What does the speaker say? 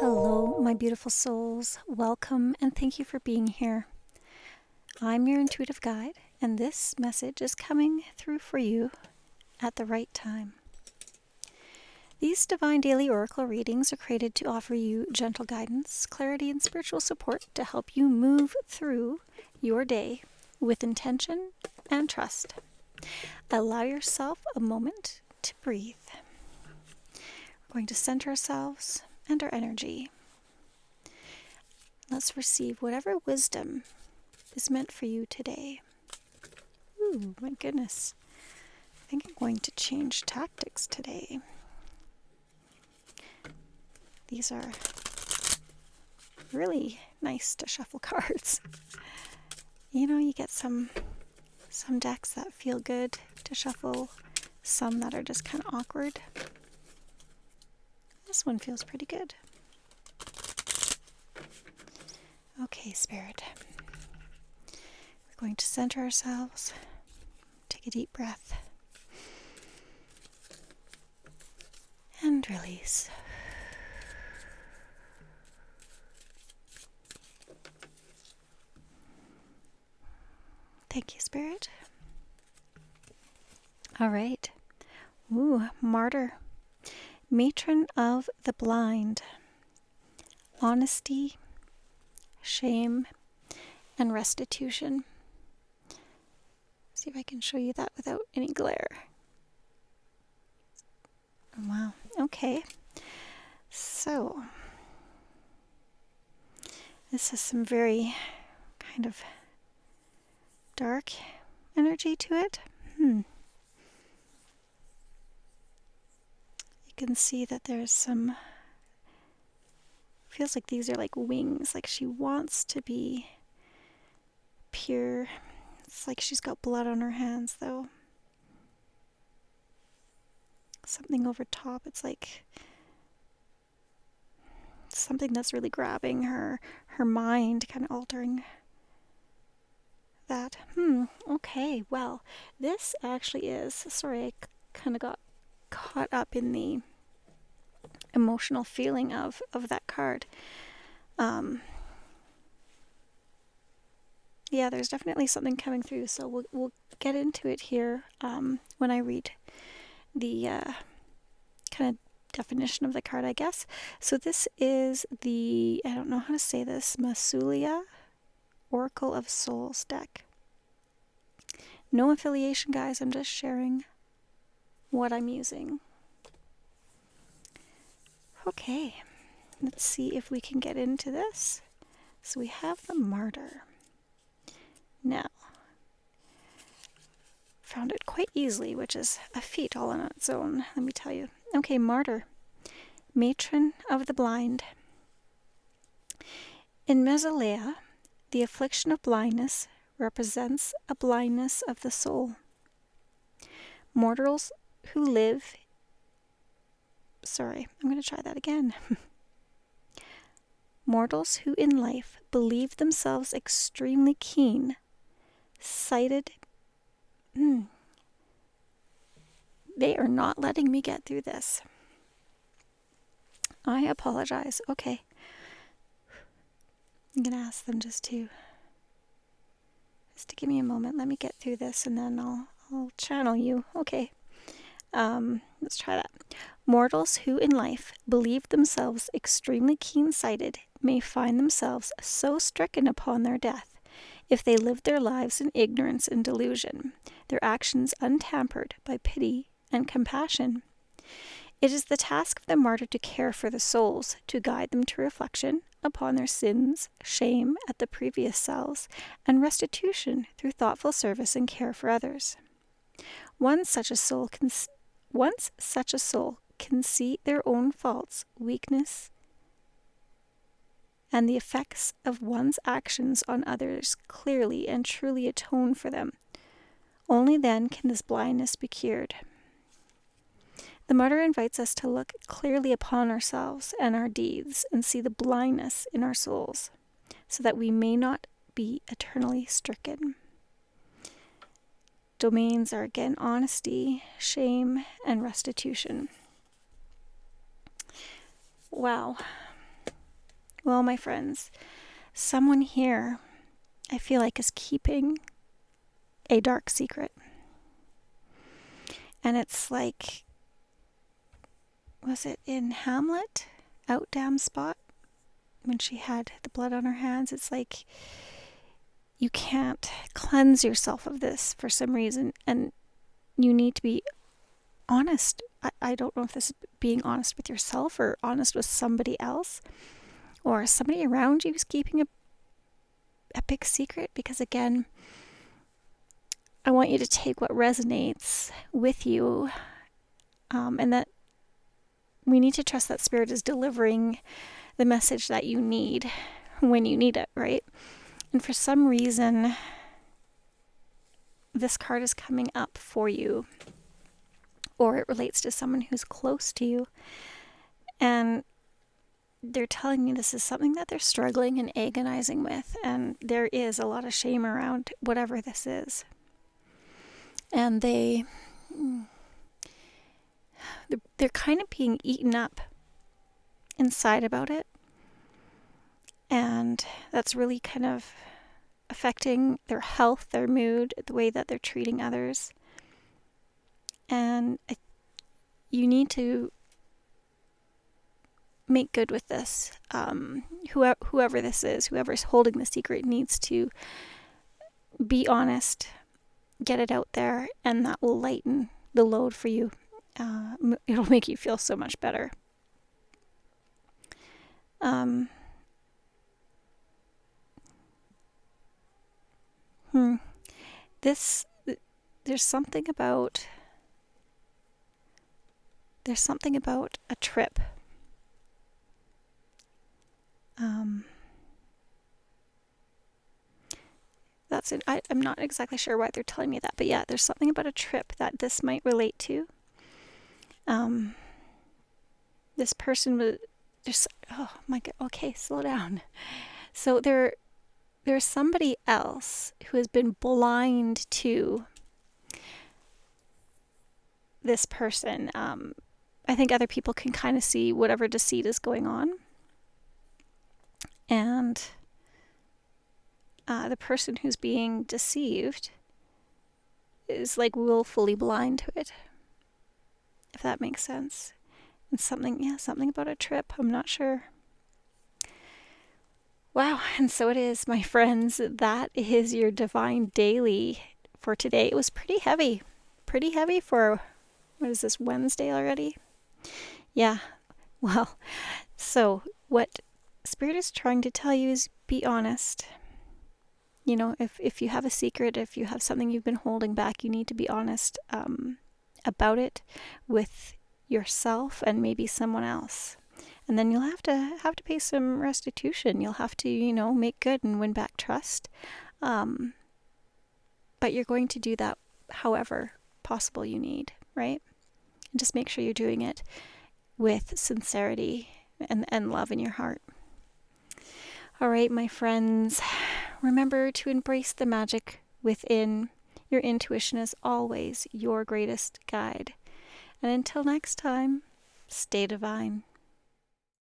Hello, my beautiful souls. Welcome and thank you for being here. I'm your intuitive guide, and this message is coming through for you at the right time. These divine daily oracle readings are created to offer you gentle guidance, clarity, and spiritual support to help you move through your day with intention and trust. Allow yourself a moment to breathe. We're going to center ourselves and our energy. Let's receive whatever wisdom is meant for you today. Ooh, my goodness. I think I'm going to change tactics today. These are really nice to shuffle cards. You know, you get some decks that feel good to shuffle, some that are just kind of awkward. This one feels pretty good. Okay, Spirit. We're going to center ourselves. Take a deep breath. And release. Thank you, Spirit. All right. Ooh, Martyr. Matron of the blind. Honesty, shame, and restitution. See if I can show you that without any glare. Wow. Okay. So, this has some very kind of dark energy to it. You can see that there's some, feels like these are like wings, like she wants to be pure. It's like she's got blood on her hands though. Something over top, it's like something that's really grabbing her mind, kind of altering that. Okay, well, this actually is, sorry, I kind of got caught up in the emotional feeling of that card. Yeah, there's definitely something coming through, so we'll get into it here when I read the kind of definition of the card, I guess. So this is the, I don't know how to say this, Masulia Oracle of Souls deck. No affiliation, guys. I'm just sharing what I'm using. Okay, let's see if we can get into this. So we have the Martyr. Now, found it quite easily, which is a feat all on its own, let me tell you. Okay, Martyr, Matron of the blind. In Mesolea, the affliction of blindness represents a blindness of the soul. Mortals who live... Sorry, I'm going to try that again. Mortals who in life believe themselves extremely keen, sighted... They are not letting me get through this. I apologize. Okay. I'm going to ask them just to give me a moment. Let me get through this and then I'll channel you. Okay. Let's try that. Mortals who in life believe themselves extremely keen-sighted may find themselves so stricken upon their death, if they live their lives in ignorance and delusion, their actions untampered by pity and compassion. It is the task of the martyr to care for the souls, to guide them to reflection upon their sins, shame at the previous selves, and restitution through thoughtful service and care for others. Once such a soul can see their own faults, weakness, and the effects of one's actions on others clearly and truly atone for them, only then can this blindness be cured. The martyr invites us to look clearly upon ourselves and our deeds and see the blindness in our souls, so that we may not be eternally stricken. Domains are again honesty, shame, and restitution. Wow. Well, my friends, someone here, I feel like, is keeping a dark secret. And it's like, was it in Hamlet? Out damn spot? When she had the blood on her hands, it's like you can't cleanse yourself of this for some reason, and you need to be honest. I don't know if this is being honest with yourself or honest with somebody else, or somebody around you who's keeping a big secret, because again, I want you to take what resonates with you, and that we need to trust that Spirit is delivering the message that you need when you need it, right? And for some reason, this card is coming up for you, or it relates to someone who's close to you, and they're telling me this is something that they're struggling and agonizing with, and there is a lot of shame around whatever this is. And they're kind of being eaten up inside about it, and that's really kind of affecting their health, their mood, the way that they're treating others. And you need to make good with this. Whoever this is, whoever's holding the secret, needs to be honest, get it out there, and that will lighten the load for you. It'll make you feel so much better. There's something about a trip. That's it. I'm not exactly sure why they're telling me that, but yeah, there's something about a trip that this might relate to. This person was just, oh my God, okay, slow down. So there's somebody else who has been blind to this person. I think other people can kind of see whatever deceit is going on. And the person who's being deceived is like willfully blind to it, if that makes sense. And something about a trip. I'm not sure. Wow, and so it is, my friends. That is your Divine Daily for today. It was pretty heavy for, what is this, Wednesday already? Yeah, well, so what Spirit is trying to tell you is be honest. You know, if you have a secret, if you have something you've been holding back, you need to be honest about it with yourself and maybe someone else. And then you'll have to pay some restitution. You'll have to, make good and win back trust. But you're going to do that however possible you need, right? And just make sure you're doing it with sincerity and love in your heart. All right, my friends, remember to embrace the magic within. Your intuition is always your greatest guide. And until next time, stay divine.